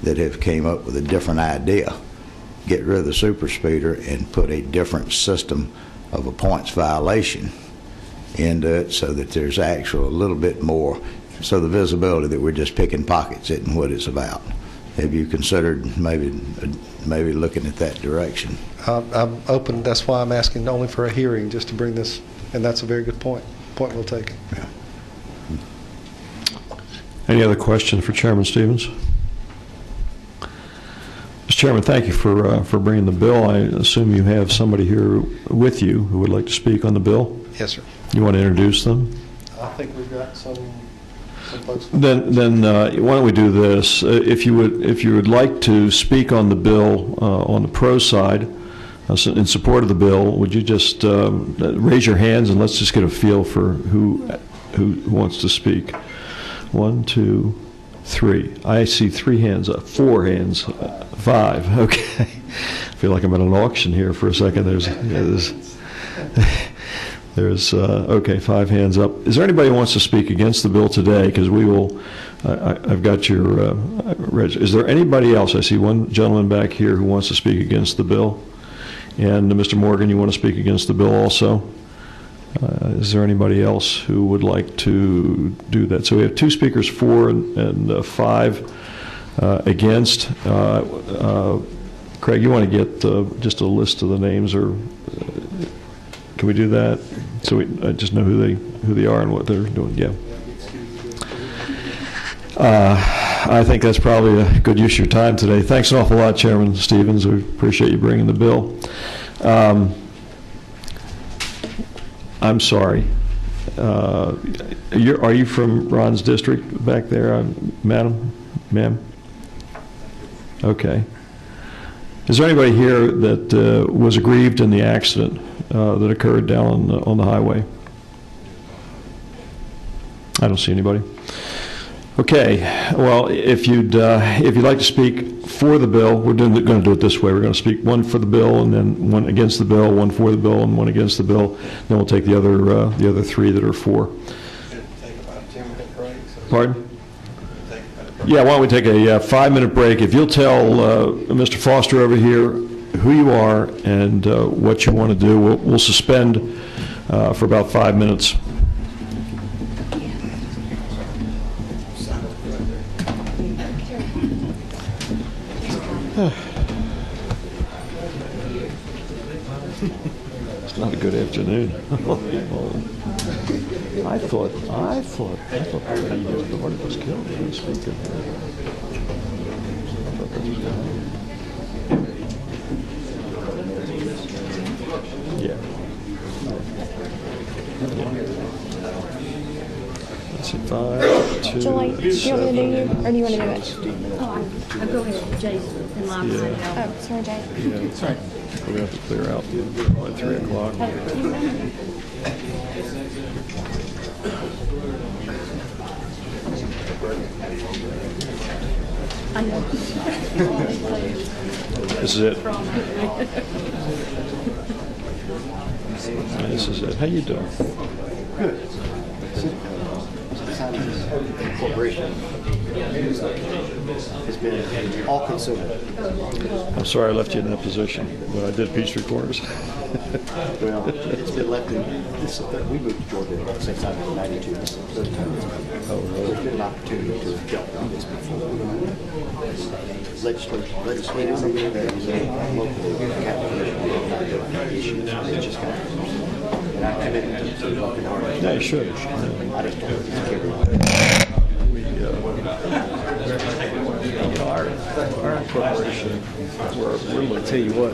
that have came up with a different idea, get rid of the super speeder and put a different system of a points violation into it so that there's actual a little bit more, so the visibility that we're just picking pockets isn't what it's about. Have you considered maybe looking at that direction? I'm open. That's why I'm asking only for a hearing, just to bring this, and that's a very good point. Point well taken. Yeah. Any other questions for Chairman Stevens? Mr. Chairman, thank you for bringing the bill. I assume you have somebody here with you who would like to speak on the bill? Yes, sir. You want to introduce them? I think we've got some folks. Then why don't we do this? If you would like to speak on the bill on the pro side, in support of the bill, would you just raise your hands and let's just get a feel for who wants to speak? 1, 2, 3. I see 3 hands up. 4 hands. 5. Okay. I feel like I'm at an auction here for a second. There's okay, 5 hands up. Is there anybody who wants to speak against the bill today? Because we will. I've got your. Is there anybody else? I see one gentleman back here who wants to speak against the bill, and Mr. Morgan, you want to speak against the bill also? Is there anybody else who would like to do that? So we have 2 speakers for and 5 against. Craig, you want to get just a list of the names, or can we do that? So I just know who they are and what they're doing. Yeah. I think that's probably a good use of your time today. Thanks an awful lot, Chairman Stevens. We appreciate you bringing the bill. I'm sorry. Are you from Ron's district back there, ma'am? Okay. Is there anybody here that was aggrieved in the accident that occurred down on the highway? I don't see anybody. Okay. Well, if you'd like to speak for the bill, we're going to do it this way. We're going to speak 1 for the bill, and then 1 against the bill, 1 for the bill, and 1 against the bill. Then we'll take the other 3 that are for. Pardon? Yeah. Why don't we take a 5-minute break? If you'll tell Mr. Foster over here who you are and what you want to do, we'll suspend for about 5 minutes. It's not a good afternoon. I thought the daughter was killed in the speaker. I thought that was going on. Yeah. Let's see, 5, 2, Julie, do you want me to do you, or do you want to do it? Oh, I'll go ahead, Jason, in line behind you. Oh, sorry, Jay. Yeah. Sorry. We're going to have to clear out by 3 o'clock. I know. This is it. This is it. How you doing? Good. Corporation has been all-consuming. I'm sorry I left you in that position when I did Peachtree Corners. Well, it's been left in, we moved to Georgia at the same time in '92. This is the third time it's been. Oh, really? There's been an opportunity to jump on this before. Legislators and locally issues. It's just kind of, and I'm committed to working hard. Yeah, you should. I just don't carry on. Our corporation, we're going to tell you what,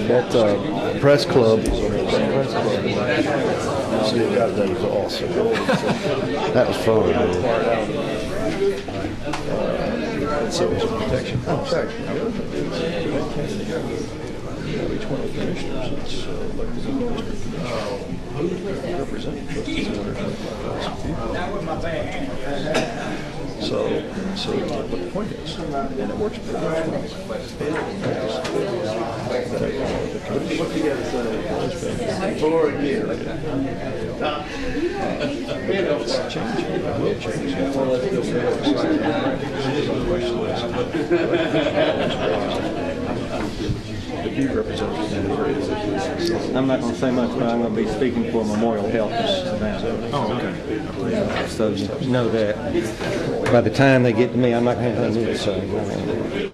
That press club, that was awesome. That was fun. so it was a protection. Oh, sorry. Each one of the commissioners, it's elected in the district commission. Representing trustees, 125,000 people. So, but the point is, and it works pretty much well. It's changing, it will change. I'm not going to say much, but I'm going to be speaking for Memorial Health now. Oh, okay. So you know that by the time they get to me, I'm not going to have anything new to say.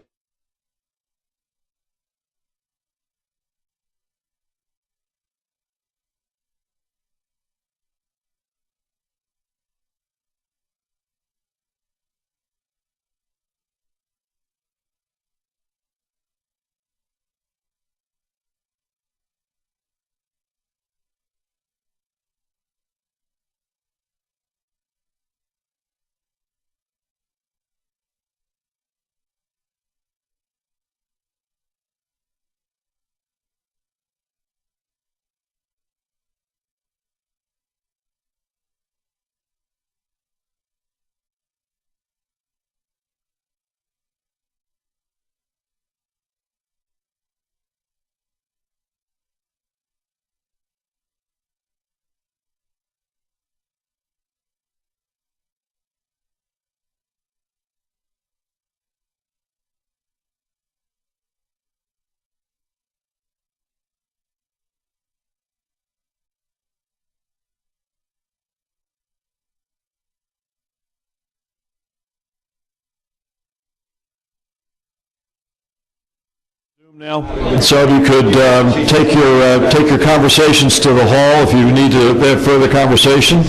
Now, so if you could take your conversations to the hall if you need to have further conversation.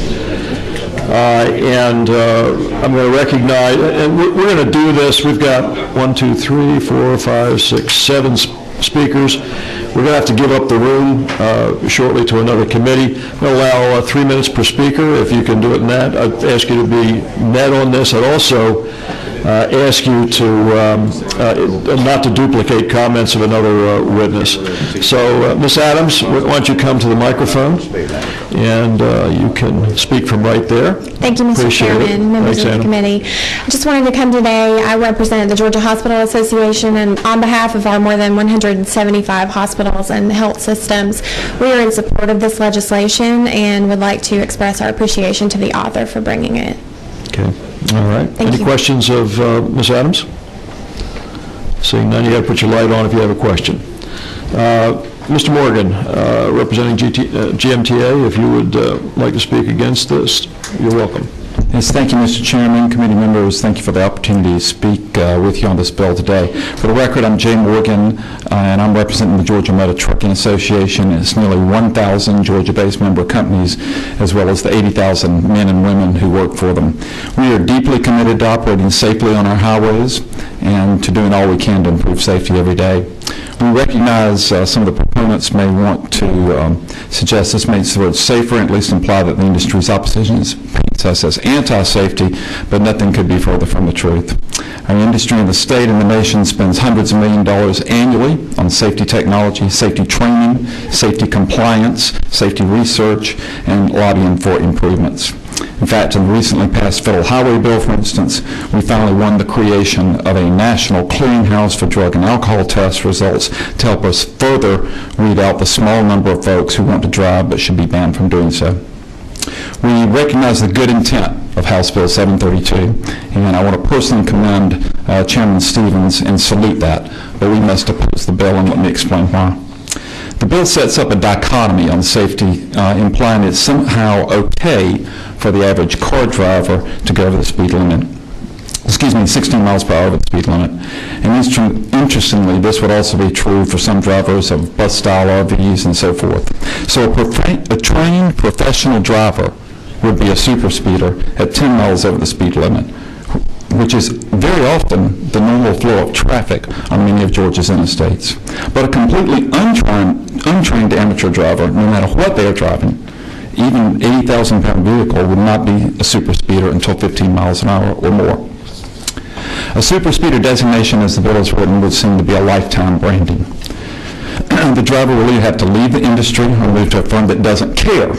I'm going to recognize, and we're going to do this. We've got 1, 2, 3, 4, 5, 6, 7 speakers. We're going to have to give up the room shortly to another committee. I'm going to allow 3 minutes per speaker. If you can do it in that, I'd ask you to be net on this. I'd also ask you to not to duplicate comments of another witness. So, Ms. Adams, why don't you come to the microphone, and you can speak from right there. Thank you, Mr. Chairman, members of the committee. I just wanted to come today. I represent the Georgia Hospital Association, and on behalf of our more than 175 hospitals and health systems, we are in support of this legislation and would like to express our appreciation to the author for bringing it. Okay. All right. Any questions of Ms. Adams? Seeing none, you got to put your light on if you have a question. Mr. Morgan, representing GMTA, if you would like to speak against this, you're welcome. Yes, thank you, Mr. Chairman, committee members. Thank you for the opportunity to speak with you on this bill today. For the record, I'm Jay Morgan, and I'm representing the Georgia Motor Trucking Association. It's nearly 1,000 Georgia-based member companies, as well as the 80,000 men and women who work for them. We are deeply committed to operating safely on our highways and to doing all we can to improve safety every day. We recognize some of the proponents may want to suggest this makes the word safer, and at least imply that the industry's opposition paints us as anti-safety, but nothing could be further from the truth. Our industry in the state and the nation spends hundreds of $millions annually on safety technology, safety training, safety compliance, safety research, and lobbying for improvements. In fact, in the recently passed federal highway bill, for instance, we finally won the creation of a national clearinghouse for drug and alcohol test results to help us further weed out the small number of folks who want to drive but should be banned from doing so. We recognize the good intent of House Bill 732, and I want to personally commend Chairman Stevens and salute that, but we must oppose the bill, and let me explain why. The bill sets up a dichotomy on safety, implying it's somehow okay for the average car driver to go over the speed limit. 16 miles per hour over the speed limit. And interestingly, this would also be true for some drivers of bus-style RVs and so forth. So a trained professional driver would be a super speeder at 10 miles over the speed limit, which is very often the normal flow of traffic on many of Georgia's interstates. But a completely untrained amateur driver, no matter what they are driving, even 80,000-pound vehicle would not be a super speeder until 15 miles an hour or more. A super speeder designation, as the bill is written, would seem to be a lifetime branding. The driver will either have to leave the industry or move to a firm that doesn't care.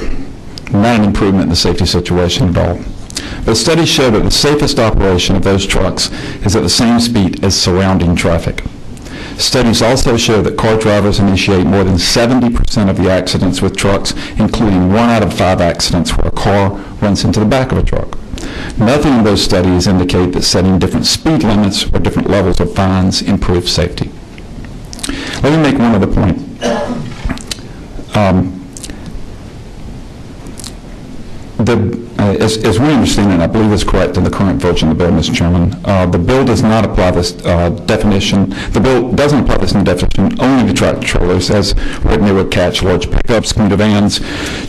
Not an improvement in the safety situation at all. But studies show that the safest operation of those trucks is at the same speed as surrounding traffic. Studies also show that car drivers initiate more than 70% of the accidents with trucks, including 1 out of 5 accidents where a car runs into the back of a truck. Nothing in those studies indicate that setting different speed limits or different levels of fines improves safety. Let me make one other point. As we understand it, I believe it's correct in the current version of the bill, Mr. Chairman, the bill does not apply this definition. The bill doesn't apply this new definition only to tractor trailers, as written it would catch large pickups, commuter vans,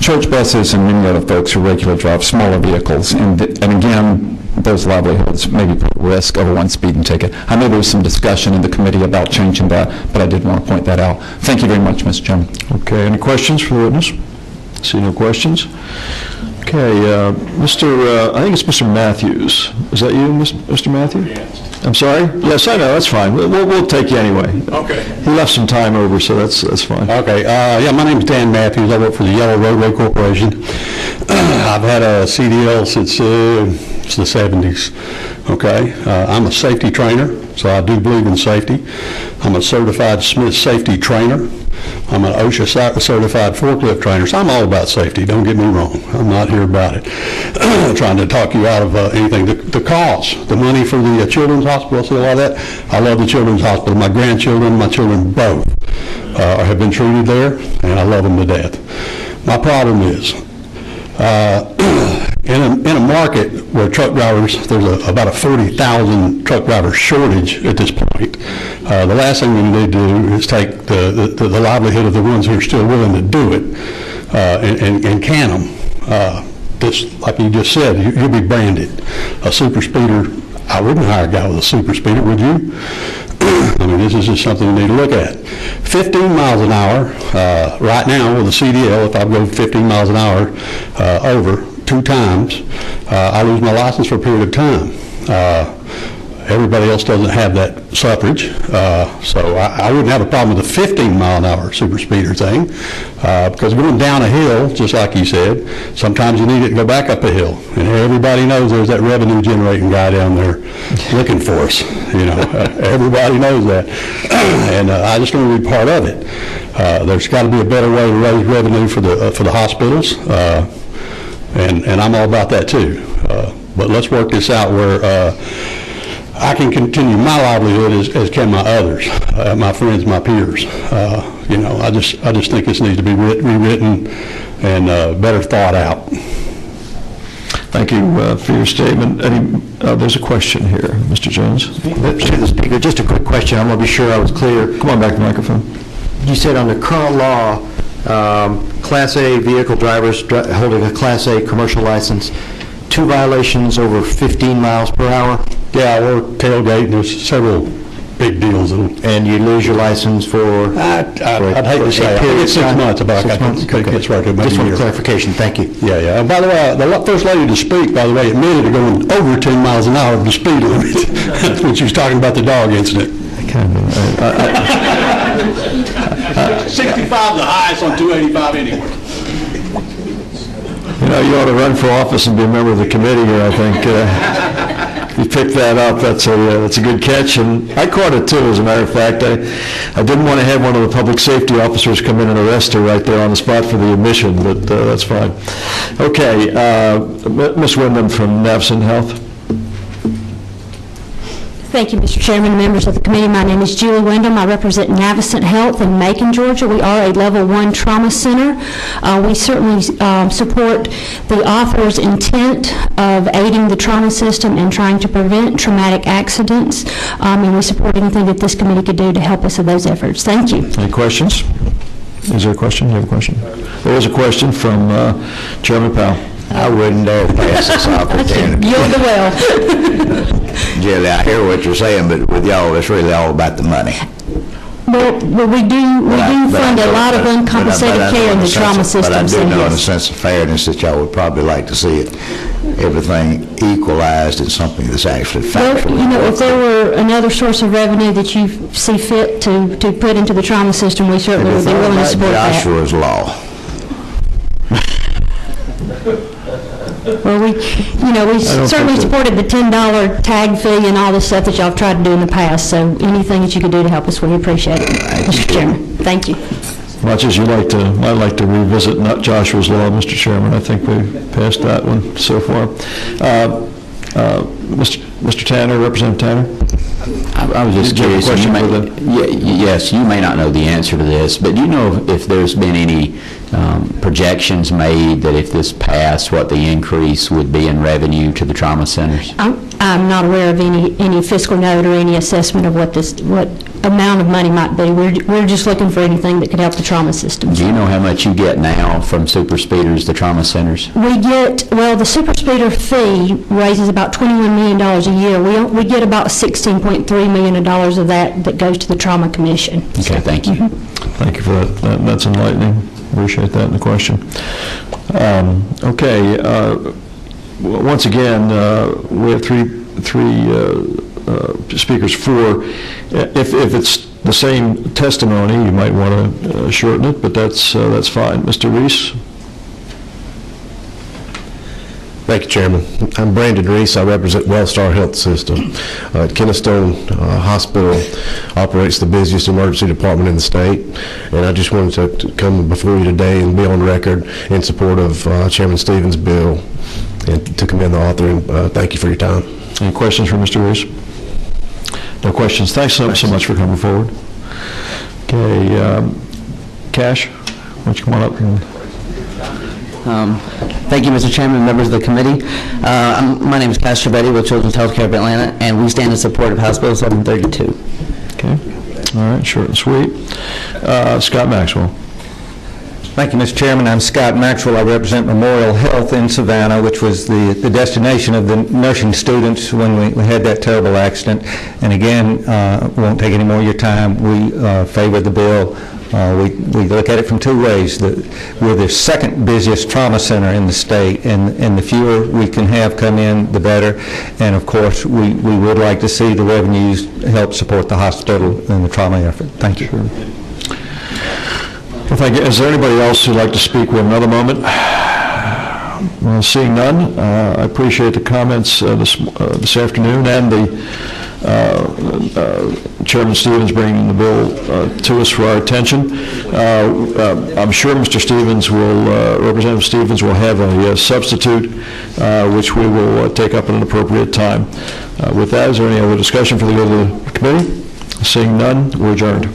church buses, and many other folks who regularly drive smaller vehicles. And again, those livelihoods may be put at risk of a one speeding ticket. I know there was some discussion in the committee about changing that, but I did want to point that out. Thank you very much, Mr. Chairman. Okay, any questions for the witness? See no questions. Okay, I think it's Mr. Matthews. Is that you, Mr. Matthews? Yes. I'm sorry? Yes, I know, that's fine. We'll take you anyway. Okay. He left some time over, so that's fine. Okay, yeah, my name's Dan Matthews. I work for the Yellow Roadway Corporation. I've had a CDL since the 70s. Okay, I'm a safety trainer, so I do believe in safety. I'm a certified Smith safety trainer. I'm an OSHA certified forklift trainer, so I'm all about safety. Don't get me wrong. I'm not here about it. Trying to talk you out of anything. The cost, the money for the children's hospital, see a lot of that. I love the children's hospital. My grandchildren, my children both have been treated there, and I love them to death. My problem is, in a market where truck drivers, there's about a 40,000 truck driver shortage at this point. The last thing we need to do is take the livelihood of the ones who are still willing to do it and can them. Like you just said, you'll be branded. A super speeder, I wouldn't hire a guy with a super speeder, would you? I mean, this is just something we need to look at. 15 miles an hour, right now with a CDL, if I go 15 miles an hour over 2 times, I lose my license for a period of time. Everybody else doesn't have that suffrage, so I wouldn't have a problem with the 15-mile-an-hour super speeder thing, because going down a hill, just like you said, sometimes you need it to go back up a hill, and everybody knows there's that revenue-generating guy down there looking for us. You know, everybody knows that, and I just don't want to be part of it. There's got to be a better way to raise revenue for the hospitals, and I'm all about that too. But let's work this out where I can continue my livelihood as can my others, my friends, my peers. You know, I just think this needs to be rewritten and better thought out. Thank you for your statement. There's a question here, Mr. Jones. To the Speaker, just a quick question. I'm going to be sure I was clear. Come on back to the microphone. You said under current law, Class A vehicle drivers holding a Class A commercial license, 2 violations over 15 miles per hour? Yeah, or tailgate. There's several big deals. And you lose your license for? I'd hate to say. I think it's 6 months. About 6 months? Okay. That's right. Just want clarification. Thank you. Yeah, yeah. And by the way, the first lady to speak, by the way, admitted to going over 10 miles an hour of the speed limit when she was talking about the dog incident. 65 is the highest on 285 anyway. You know, you ought to run for office and be a member of the committee here, I think. You picked that up. That's a good catch, and I caught it too. As a matter of fact, I didn't want to have one of the public safety officers come in and arrest her right there on the spot for the admission, but that's fine. Okay, Ms. Wyndham from Navcent Health. Thank you, Mr. Chairman, members of the committee. My name is Julie Wyndham. I represent Navcent Health in Macon, Georgia. We are a Level 1 trauma center. We certainly support the author's intent of aiding the trauma system and trying to prevent traumatic accidents, and we support anything that this committee could do to help us in those efforts. Thank you. Any questions? Is there a question? You have a question? There is a question from Chairman Powell. I wouldn't dare pass this opportunity. You're the well. Jelly, I hear what you're saying, but with y'all, it's really all about the money. Well, we do fund a lot of uncompensated care in the trauma system. But I do know in a sense of fairness that y'all would probably like to see it, everything equalized in something that's actually factual. Well, you know, if there were another source of revenue that you see fit to put into the trauma system, we certainly would be willing to support that. Joshua's Law. Well, we certainly supported the $10 tag fee and all the stuff that y'all have tried to do in the past, so anything that you could do to help us, we appreciate it, Mr. Chairman. Thank you. Much as might like to revisit not Joshua's Law, Mr. Chairman, I think we passed that one so far. Mr. Tanner, Representative Tanner. I was just curious. Yes, you may not know the answer to this, but do you know if there's been any projections made that if this passed, what the increase would be in revenue to the trauma centers? I'm not aware of any fiscal note or any assessment of what amount of money might be. We're just looking for anything that could help the trauma systems. Do you know how much you get now from super speeders to trauma centers? We get, well, the super speeder fee raises about $21 million a year. We get about $16.3 million of that goes to the Trauma Commission. Okay, thank you. Thank you for that. That's enlightening. Appreciate that in the question. Okay. Once again, we have three speakers for. If it's the same testimony, you might want to shorten it, but that's fine. Mr. Reese. Thank you, Chairman. I'm Brandon Reese. I represent Wellstar Health System. Kennestone Hospital operates the busiest emergency department in the state, and I just wanted to come before you today and be on record in support of Chairman Stevens' bill and to commend the author, and thank you for your time. Any questions for Mr. Reese? No questions. Thanks so much for coming forward. Okay, Cash, why don't you come on up and... Thank you, Mr. Chairman, members of the committee. My name is Cash Trabetti with Children's Healthcare of Atlanta, and we stand in support of House Bill 732. Okay. All right, short and sweet. Scott Maxwell. Thank you, Mr. Chairman. I'm Scott Maxwell. I represent Memorial Health in Savannah, which was the destination of the nursing students when we had that terrible accident. And again, won't take any more of your time. We favor the bill. We look at it from two ways. We're the second busiest trauma center in the state, and the fewer we can have come in, the better. And of course, we would like to see the revenues help support the hospital and the trauma effort. Thank you. Well, thank you. Is there anybody else who'd like to speak with another moment? Well, seeing none, I appreciate the comments this afternoon and Chairman Stevens bringing the bill to us for our attention. I'm sure Mr. Stevens Representative Stevens will have a substitute, which we will take up at an appropriate time. With that, is there any other discussion for the good of the committee? Seeing none, we're adjourned.